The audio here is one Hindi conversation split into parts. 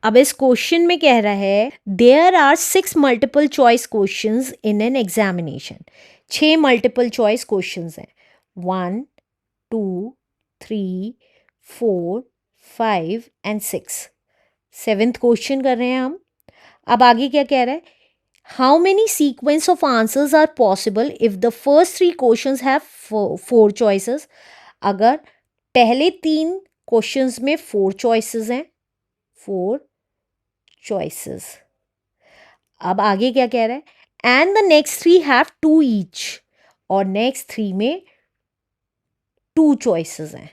अब इस क्वेश्चन में कह रहा है there are 6 multiple choice questions in an examination. 6 multiple choice questions हैं, 1 2 3 4 5 एंड 6। 7th क्वेश्चन कर रहे हैं हम। अब आगे क्या कह रहा है, how many sequence of answers are possible if the first 3 questions have 4 choices. अगर पहले 3 क्वेश्चंस में 4 चॉइसेस हैं, 4 चॉइसेस। अब आगे क्या कह रहा है, and the next 3 have 2 each, और नेक्स्ट 3 में 2 चॉइसेस हैं।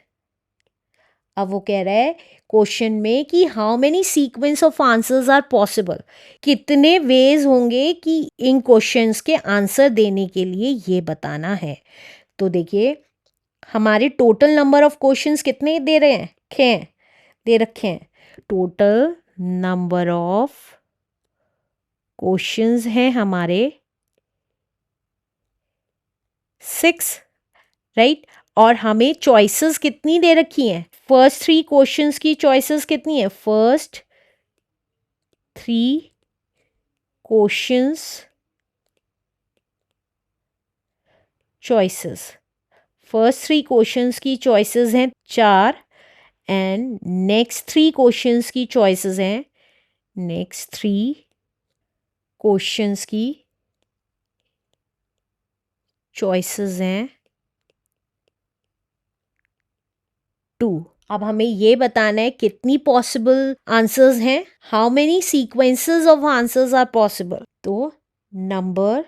अब वो कह रहा है क्वेश्चन में कि how many sequence of answers are possible, कितने वेज होंगे कि इन क्वेश्चंस के आंसर देने के लिए ये बताना है। तो देखिए हमारे टोटल नंबर ऑफ क्वेश्चंस कितने दे रहे हैं, दे रखे हैं। टोटल नंबर ऑफ क्वेश्चंस हैं हमारे 6, राइट। और हमें चॉइसेस कितनी दे रखी हैं, फर्स्ट 3 क्वेश्चंस की चॉइसेस कितनी है, first 3 questions choices, first 3 questions की चॉइसेस हैं 4, एंड नेक्स्ट 3 क्वेश्चंस की चॉइसेस हैं, नेक्स्ट 3 क्वेश्चंस की चॉइसेस हैं 2। अब हमें ये बताना है कितनी पॉसिबल आंसर्स हैं, how many sequences of answers are possible. तो number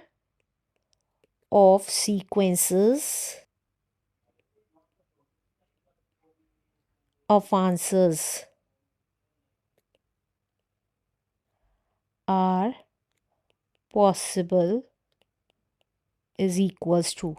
of sequences of answers are possible is equals to,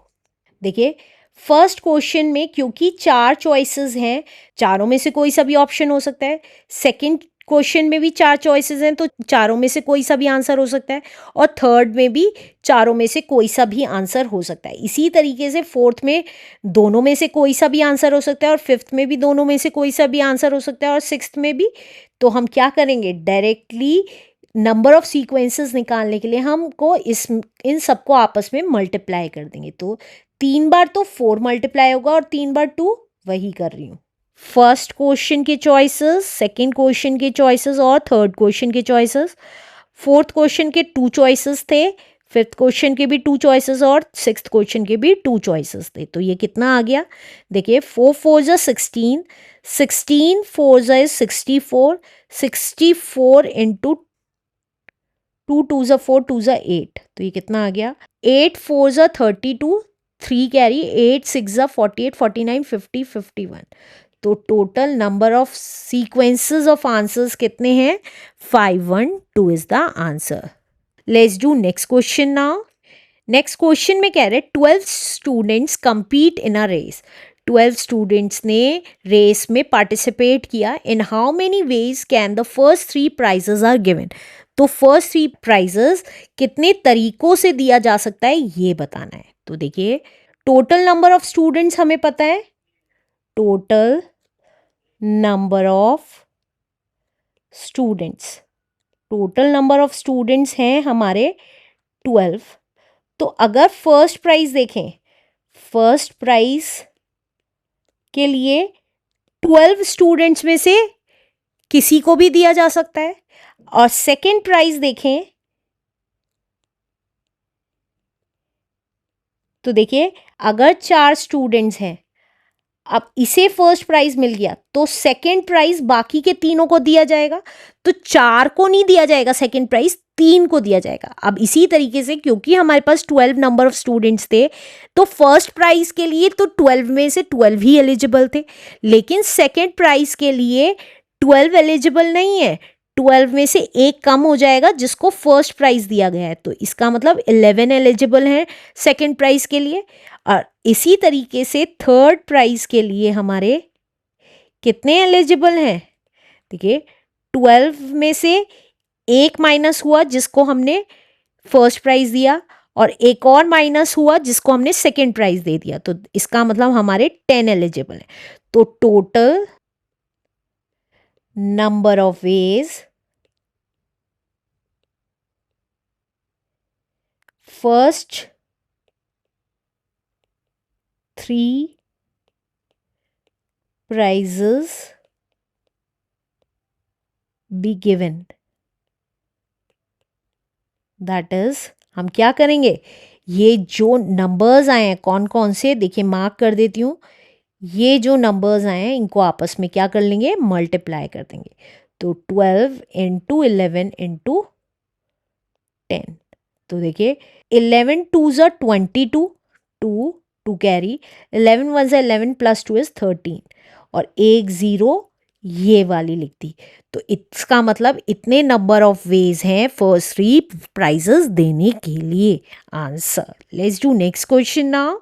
देखिए फर्स्ट क्वेश्चन में क्योंकि 4 चॉइसेस हैं, चारों में से कोई सा भी ऑप्शन हो सकता है। सेकंड क्वेश्चन में भी 4 चॉइसेस हैं, तो चारों में से कोई सा भी आंसर हो सकता है। और थर्ड में भी चारों में से कोई सा भी आंसर हो सकता है। इसी तरीके से फोर्थ में दोनों में से कोई सा भी आंसर हो सकता है, और फिफ्थ में भी दोनों में से कोई सा भी आंसर हो सकता है, और सिक्स्थ में भी। तो हम क्या करेंगे, डायरेक्टली नंबर ऑफ सीक्वेंसेस निकालने के लिए हमको इन सबको आपस में मल्टीप्लाई कर देंगे। तो 3 बार तो 4 मल्टीप्लाई होगा, और 3 बार 2, वही कर रही हूँ। फर्स्ट क्वेश्चन के चॉइसेस, सेकंड क्वेश्चन के चॉइसेस, और थर्ड क्वेश्चन के चॉइसेस। फोर्थ क्वेश्चन के 2 चॉइसेस थे, फिफ्थ क्वेश्चन के भी 2 चॉइसेस, और सिक्स्थ क्वेश्चन के भी 2 चॉइसेस थे। तो ये कितना आ गया, देखिए 4 4 जा 16, 16 4 जा 64, 64 इंटू 2 2 जा 4, 2 जा 8, तो ये कितना आ गया, 8 4 जा 32, 3 कैरी, 8 6 जा 48, 49 50 51। तो total number of sequences of answers कितने हैं, 512 is the answer. Let's do next question now. Next question में कह रहे 12 students compete in a race. 12 students ने रेस में पार्टिसिपेट किया। In how many ways can the first 3 prizes are given. तो फर्स्ट 3 प्राइजेस कितने तरीकों से दिया जा सकता है, ये बताना है। तो देखिए टोटल नंबर ऑफ स्टूडेंट्स हमें पता है, total number of students, total number of students हैं हमारे 12। तो अगर फर्स्ट प्राइज देखें, फर्स्ट प्राइज के लिए 12 स्टूडेंट्स में से किसी को भी दिया जा सकता है। और सेकंड प्राइज देखें तो देखिए अगर 4 स्टूडेंट्स हैं, अब इसे फर्स्ट प्राइज मिल गया, तो सेकंड प्राइज बाकी के तीनों को दिया जाएगा। तो 4 को नहीं दिया जाएगा सेकंड प्राइज, 3 को दिया जाएगा। अब इसी तरीके से क्योंकि हमारे पास 12 नंबर ऑफ स्टूडेंट्स थे, तो फर्स्ट प्राइज के लिए तो 12 में से 12 ही एलिजिबल थे, लेकिन सेकंड प्राइज के लिए 12 एलिजिबल नहीं है। 12 में से एक कम हो जाएगा जिसको फर्स्ट प्राइज दिया गया है, तो इसका मतलब 11 एलिजिबल है सेकंड प्राइज के लिए। और इसी तरीके से थर्ड प्राइज के लिए हमारे कितने एलिजिबल हैं, देखिए 12 में से एक माइनस हुआ जिसको हमने फर्स्ट प्राइज दिया, और एक और माइनस हुआ जिसको हमने सेकंड प्राइज दे दिया। तो इसका मतलब हमारे 10 एलिजिबल है। तो total number of ways first 3 prizes be given. That is, हम क्या करेंगे, ये जो नंबर्स आए हैं कौन कौन से, देखिए मार्क कर देती हूँ, ये जो नंबर्स आए हैं इनको आपस में क्या कर लेंगे, मल्टीप्लाई कर देंगे। तो 12 इंटू 11 इंटू 10, तो देखिए 11 2 ज़ा 22, 2 2 कैरी, 11 1 ज़ा 11 प्लस 2 इज 13, और एक ज़ीरो ये वाली लिख दी। तो इसका मतलब इतने नंबर ऑफ वेज हैं फर्स्ट 3 प्राइजेस देने के लिए। Answer, let's do next question now.